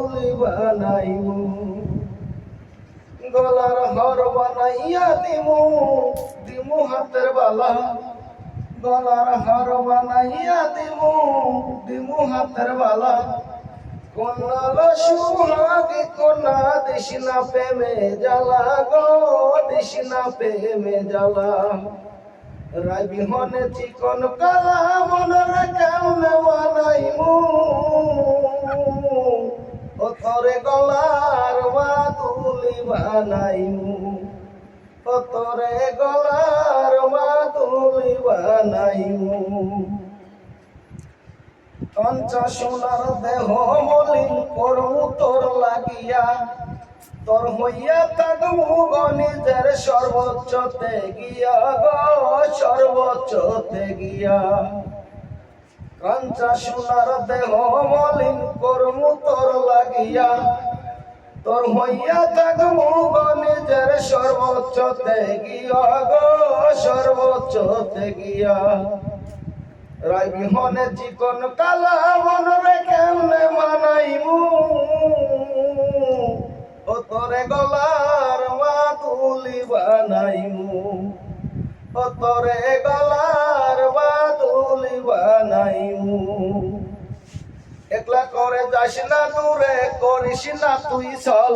দুলি বানাইমু গলার হার বানাইয়া দিমু দিমু হাতের বালা গলার হার বানাইয়া দিমু দিমু হাতের বালা কন্যা সুহাগী কন্যা দিশনা প্রেমে জ্বালা গো দিশনা প্রেমে জ্বালা রায় বিহনে চিকন কালা মনের কেমনে বানাইমু ও তোরে গলার মাদুলি বানাইমু ও তোরে গলার মাদুলি বানাইমু কঞ্চা সোনার দেহ মলিন করমু তোর লাগিয়া তোর হইয়া থাকবো নিজের সর্বোচ্চতে গিয়া গো সর্বোচ্চতে গিয়া কঞ্চা সোনার দেহ মলিন করমু তোর লাগিয়া তোর হইয়া থাকবো নিজের সর্বোচ্চতে গিয়া গো সর্বোচ্চতে গিয়া রায় বিহনে চিকন কালা মনরে কেমনে মানাইমু ও তোরে গলার মাদুলি বানাইমু ও তোরে গলার মাদুলি বানাইমু একলা করে যাস না দূরে করিস না তুই চল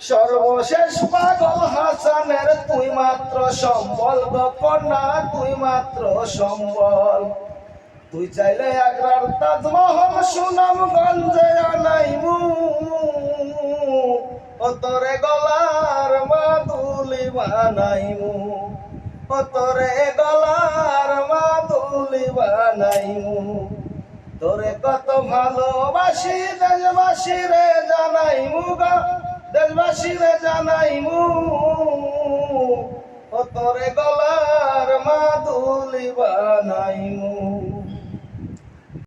সর্বশেষ পাগল হাসানের তুই মাত্র সম্বল কন্যা তুই মাত্র সম্বল তুই চাইলে আগ্রার তাজমহল সুনামগঞ্জে আনাইমু ও তোরে গলার মাদুলি বানাইমু ও তোরে গলার মাদুলি বানাইমু তোরে কত ভালোবাসি দেশবাসী রে জানাইমু গা দেশবাসী রে জানাইমু ও তোরে গলার মাদুলি বানাইমু।